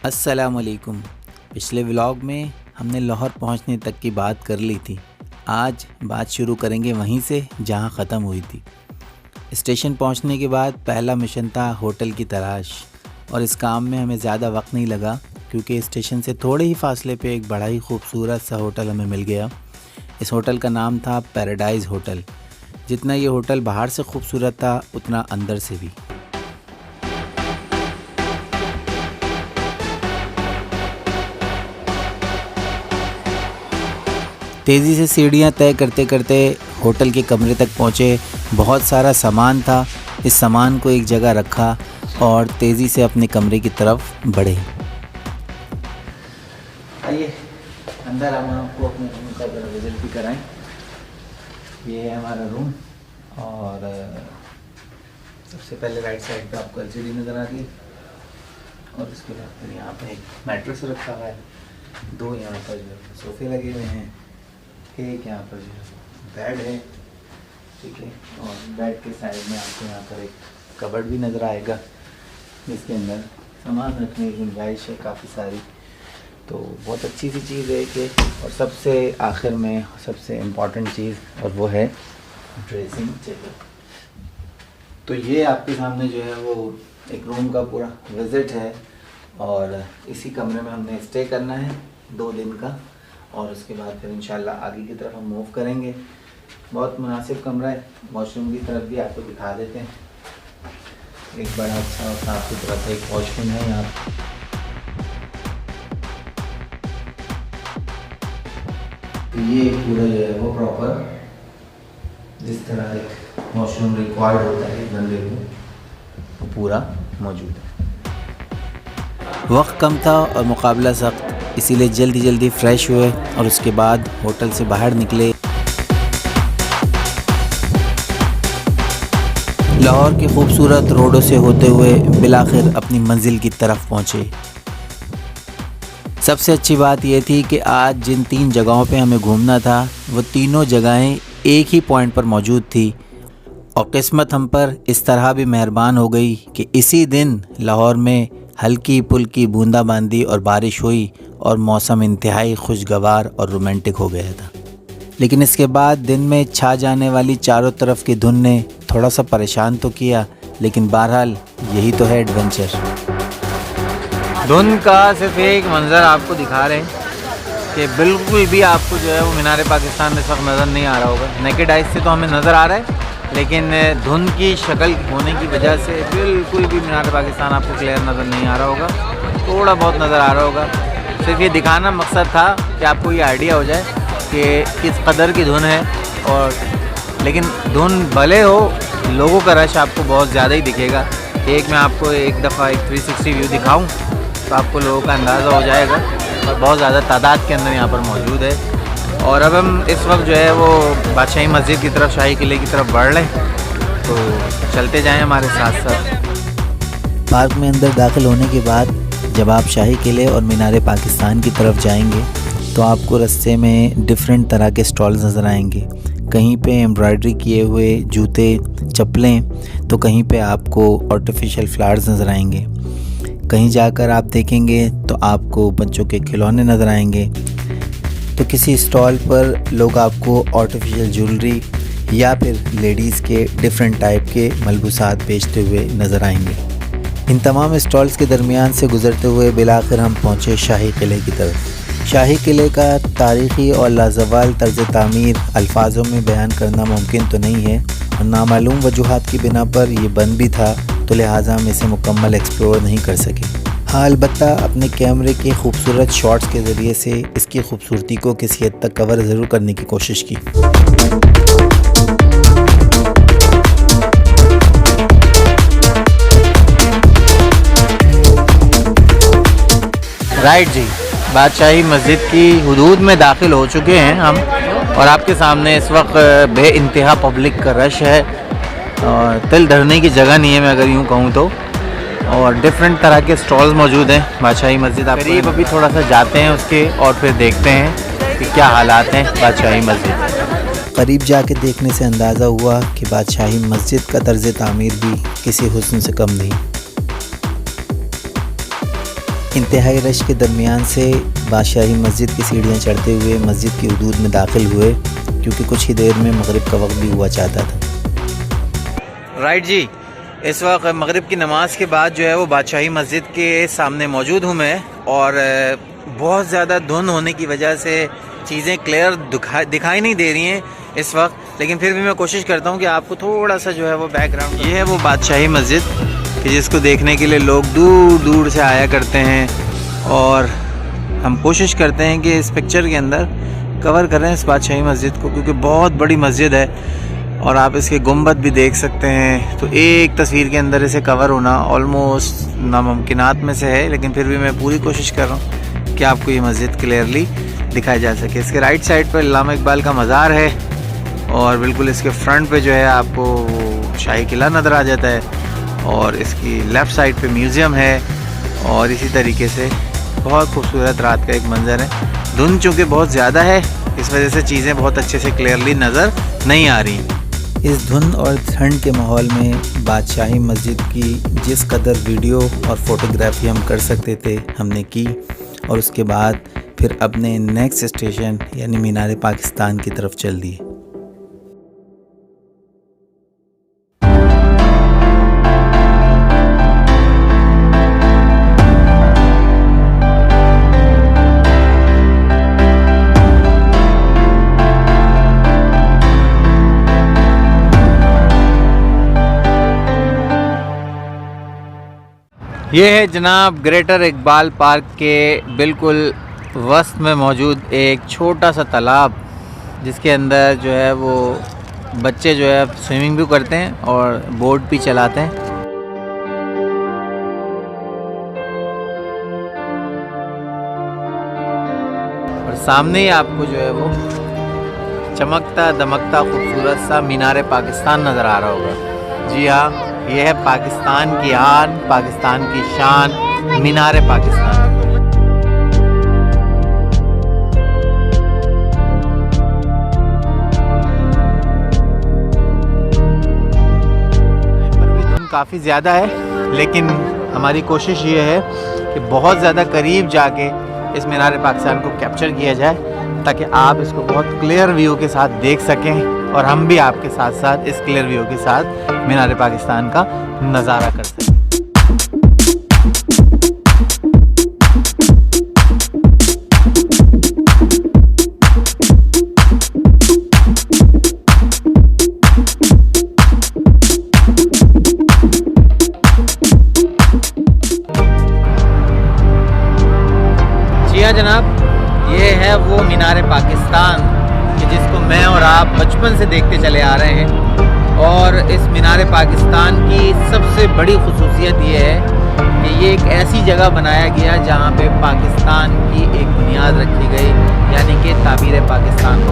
अस्सलामुअलैकुम। पिछले व्लॉग में हमने लाहौर पहुंचने तक की बात कर ली थी। आज बात शुरू करेंगे वहीं से जहां ख़त्म हुई थी। स्टेशन पहुंचने के बाद पहला मिशन था होटल की तलाश, और इस काम में हमें ज़्यादा वक्त नहीं लगा क्योंकि स्टेशन से थोड़े ही फासले पे एक बड़ा ही खूबसूरत सा होटल हमें मिल गया। इस होटल का नाम था पैराडाइज़ होटल। जितना ये होटल बाहर से खूबसूरत था उतना अंदर से भी। तेज़ी से सीढ़ियाँ तय करते करते होटल के कमरे तक पहुँचे। बहुत सारा सामान था। इस सामान को एक जगह रखा और तेज़ी से अपने कमरे की तरफ बढ़े। आइए अंदर हम आपको अपने रूम का विजिट भी कराएं। ये है हमारा रूम, और सबसे पहले राइट साइड पे आपको एलसीडी नज़र आ रही है, और इसके बाद फिर यहाँ पे एक मैट्रेस रखा हुआ है। दो यहाँ पर जो सोफ़े लगे हुए हैं, एक यहाँ पर जो बेड है, ठीक है। और बेड के साइड में आपको यहाँ पर एक कबर्ड भी नज़र आएगा जिसके अंदर सामान रखने की गुंजाइश है काफ़ी सारी। तो बहुत अच्छी सी चीज़ है कि, और सबसे आखिर में सबसे इम्पॉर्टेंट चीज़, और वो है ड्रेसिंग टेबल। तो ये आपके सामने जो है वो एक रूम का पूरा विज़िट है, और इसी कमरे में हमने स्टे करना है 2 दिन का, और उसके बाद फिर इंशाल्लाह आगे की तरफ हम मूव करेंगे। बहुत मुनासिब कमरा है। वॉशरूम की तरफ भी आपको दिखा देते हैं। एक बड़ा अच्छा और साफ सुथरा सा एक वॉशरूम है यहाँ। तो ये पूरा जो है वो प्रॉपर जिस तरह एक वॉशरूम रिक्वायर्ड होता है एक बंदे को, वो पूरा मौजूद है। वक्त कम था और मुकाबला सख्त, इसीलिए जल्दी फ़्रेश हुए और उसके बाद होटल से बाहर निकले। लाहौर के खूबसूरत रोडों से होते हुए बिलाखिर अपनी मंजिल की तरफ पहुँचे। सबसे अच्छी बात यह थी कि आज जिन 3 जगहों पे हमें घूमना था वो तीनों जगहें एक ही पॉइंट पर मौजूद थी, और किस्मत हम पर इस तरह भी मेहरबान हो गई कि इसी दिन लाहौर में हल्की पुल्की बूंदाबांदी और बारिश हुई और मौसम इंतहाई खुशगवार और रोमांटिक हो गया था। लेकिन इसके बाद दिन में छा जाने वाली चारों तरफ की धुन ने थोड़ा सा परेशान तो किया, लेकिन बहरहाल यही तो है एडवेंचर। धुन का सिर्फ एक मंज़र आपको दिखा रहे हैं कि बिल्कुल भी आपको जो है वो मीनार पाकिस्तान में इस वक्त नज़र नहीं आ रहा होगा। नेकेड आइज से तो हमें नज़र आ रहा है, लेकिन धुन की शक्ल होने की वजह से बिल्कुल भी मीनार पाकिस्तान आपको क्लियर नज़र नहीं आ रहा होगा। थोड़ा बहुत नज़र आ रहा होगा। सिर्फ ये दिखाना मकसद था कि आपको ये आइडिया हो जाए कि किस कदर की धुन है। और लेकिन धुन भले हो, लोगों का रश आपको बहुत ज़्यादा ही दिखेगा। मैं आपको एक दफ़ा एक 360 व्यू दिखाऊं तो आपको लोगों का अंदाज़ा हो जाएगा, और बहुत ज़्यादा तादाद के अंदर यहाँ पर मौजूद है। और अब हम इस वक्त जो है वो बादशाही मस्जिद की तरफ, शाही किले की तरफ बढ़ रहे हैं, तो चलते जाएं हमारे साथ साथ। पार्क में अंदर दाखिल होने के बाद जब आप शाही किले और मीनार पाकिस्तान की तरफ जाएंगे तो आपको रास्ते में डिफरेंट तरह के स्टॉल्स नज़र आएंगे। कहीं पे एम्ब्रॉयडरी किए हुए जूते चप्पलें, तो कहीं पे आपको आर्टिफिशियल फ्लावर्स नज़र आएंगे। कहीं जाकर आप देखेंगे तो आपको बच्चों के खिलौने नज़र आएंगे। तो किसी स्टॉल पर लोग आपको आर्टिफिशियल ज्वेलरी या फिर लेडीज़ के डिफरेंट टाइप के मलबूसात बेचते हुए नज़र आएंगे। इन तमाम स्टॉल्स के दरमियान से गुज़रते हुए बिलाखिर हम पहुँचे शाही किले की तरफ। शाही किले का तारीख़ी और लाजवाल तर्ज़ तामीर अल्फाजों में बयान करना मुमकिन तो नहीं है, और नामालूम वजूहात की बिना पर यह बंद भी था, तो लिहाजा हम इसे मुकम्मल एक्सप्लोर नहीं कर सके। हाँ, अलबत्ता अपने कैमरे के खूबसूरत शॉट्स के ज़रिए से इसकी खूबसूरती को किसी हद तक कवर ज़रूर करने की कोशिश की। राइट जी, बादशाही मस्जिद की हुदूद में दाखिल हो चुके हैं हम, और आपके सामने इस वक्त बे इंतहा पब्लिक का रश है, और दिल धरने की जगह नहीं है मैं अगर यूँ कहूँ तो। और डिफरेंट तरह के स्टॉल्स मौजूद हैं बादशाही मस्जिद। आप करीब अभी थोड़ा सा जाते हैं उसके, और फिर देखते हैं कि क्या हालात हैं बादशाही मस्जिद। करीब जाके देखने से अंदाज़ा हुआ कि बादशाही मस्जिद का तर्ज़ तामीर भी किसी हुस्न से कम नहीं। इंतहाई रश के दरमियान से बादशाही मस्जिद की सीढ़ियाँ चढ़ते हुए मस्जिद की हदूद में दाखिल हुए, क्योंकि कुछ ही देर में मगरिब का वक्त भी हुआ चाहता था। राइट जी, इस वक्त मगरिब की नमाज़ के बाद जो है वो बादशाही मस्जिद के सामने मौजूद हूँ मैं, और बहुत ज़्यादा धुंध होने की वजह से चीज़ें क्लियर दिखाई नहीं दे रही हैं इस वक्त, लेकिन फिर भी मैं कोशिश करता हूँ कि आपको थोड़ा सा जो है वो बैकग्राउंड। ये है वो बादशाही मस्जिद कि जिसको देखने के लिए लोग दूर दूर से आया करते हैं, और हम कोशिश करते हैं कि इस पिक्चर के अंदर कवर करें इस बादशाही मस्जिद को, क्योंकि बहुत बड़ी मस्जिद है और आप इसके गुंबद भी देख सकते हैं। तो एक तस्वीर के अंदर इसे कवर होना ऑलमोस्ट नामुमकिनात में से है, लेकिन फिर भी मैं पूरी कोशिश कर रहा हूँ कि आपको ये मस्जिद क्लियरली दिखाई जा सके। इसके राइट साइड पर अल्लामा इकबाल का मज़ार है, और बिल्कुल इसके फ्रंट पे जो है आपको शाही किला नज़र आ जाता है, और इसकी लेफ़्ट साइड पे म्यूज़ियम है, और इसी तरीके से बहुत खूबसूरत रात का एक मंज़र है। धुंध चूँकि बहुत ज़्यादा है, इस वजह से चीज़ें बहुत अच्छे से क्लियरली नज़र नहीं आ रही। इस धुंध और ठंड के माहौल में बादशाही मस्जिद की जिस कदर वीडियो और फ़ोटोग्राफी हम कर सकते थे हमने की, और उसके बाद फिर अपने नेक्स्ट स्टेशन यानी मीनार पाकिस्तान की तरफ चल दिए। ये है जनाब ग्रेटर इकबाल पार्क के बिल्कुल वस्त में मौजूद एक छोटा सा तालाब, जिसके अंदर जो है वो बच्चे जो है स्विमिंग भी करते हैं और बोट भी चलाते हैं। और सामने ही आपको जो है वो चमकता दमकता खूबसूरत सा मीनार पाकिस्तान नज़र आ रहा होगा। जी हाँ, ये है पाकिस्तान की आन, पाकिस्तान की शान, मीनार पाकिस्तान। काफ़ी ज़्यादा है, लेकिन हमारी कोशिश ये है कि बहुत ज़्यादा करीब जाके इस मीनार पाकिस्तान को कैप्चर किया जाए, ताकि आप इसको बहुत क्लियर व्यू के साथ देख सकें, और हम भी आपके साथ साथ इस क्लियर व्यू के साथ मीनार पाकिस्तान का नज़ारा कर सकें। जनाब, ये है वो मीनार पाकिस्तान कि जिसको मैं और आप बचपन से देखते चले आ रहे हैं। और इस मीनार पाकिस्तान की सबसे बड़ी खुसूसियत ये है कि ये एक ऐसी जगह बनाया गया जहाँ पे पाकिस्तान की एक बुनियाद रखी गई, यानी कि ताबीर पाकिस्तान को।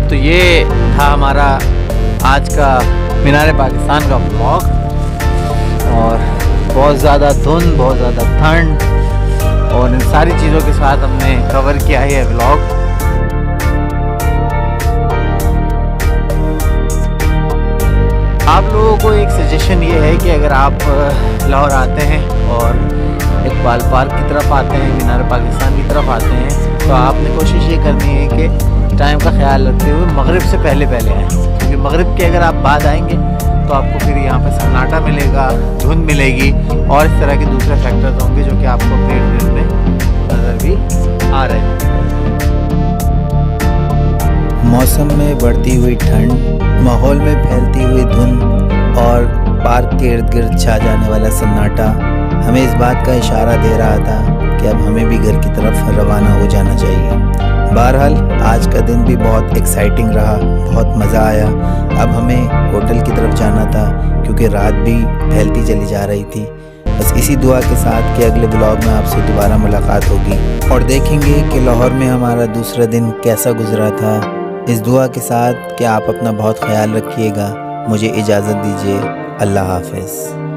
तो ये था हमारा आज का मीनार पाकिस्तान का व्लॉग, और बहुत ज़्यादा धुंध, बहुत ज़्यादा ठंड, और इन सारी चीज़ों के साथ हमने कवर किया है ये व्लॉग। आप लोगों को एक सजेशन ये है कि अगर आप लाहौर आते हैं और इकबाल पार्क की तरफ आते हैं, मीनार पाकिस्तान की तरफ आते हैं, तो आपने कोशिश ये करनी है कि टाइम का ख्याल रखते हुए मगरिब से पहले आएँ, क्योंकि मगरिब के अगर आप बाद आएंगे तो आपको फिर यहाँ पर सन्नाटा मिलेगा, धुंध मिलेगी, और इस तरह के दूसरे फैक्टर्स होंगे जो कि आपको अपने इर्द में नज़र भी आ रहे हैं। मौसम में बढ़ती हुई ठंड, माहौल में फैलती हुई धुंध और पार्क के इर्द गिर्द छा जाने वाला सन्नाटा हमें इस बात का इशारा दे रहा था कि अब हमें भी घर की तरफ रवाना हो जाना चाहिए। बहरहाल आज का दिन भी बहुत एक्साइटिंग रहा, बहुत मज़ा आया। अब हमें होटल की तरफ जाना था, क्योंकि रात भी फैलती चली जा रही थी। बस इसी दुआ के साथ कि अगले ब्लॉग में आपसे दोबारा मुलाकात होगी, और देखेंगे कि लाहौर में हमारा दूसरा दिन कैसा गुजरा था। इस दुआ के साथ कि आप अपना बहुत ख्याल रखिएगा। मुझे इजाज़त दीजिए। अल्लाह हाफ़िज़।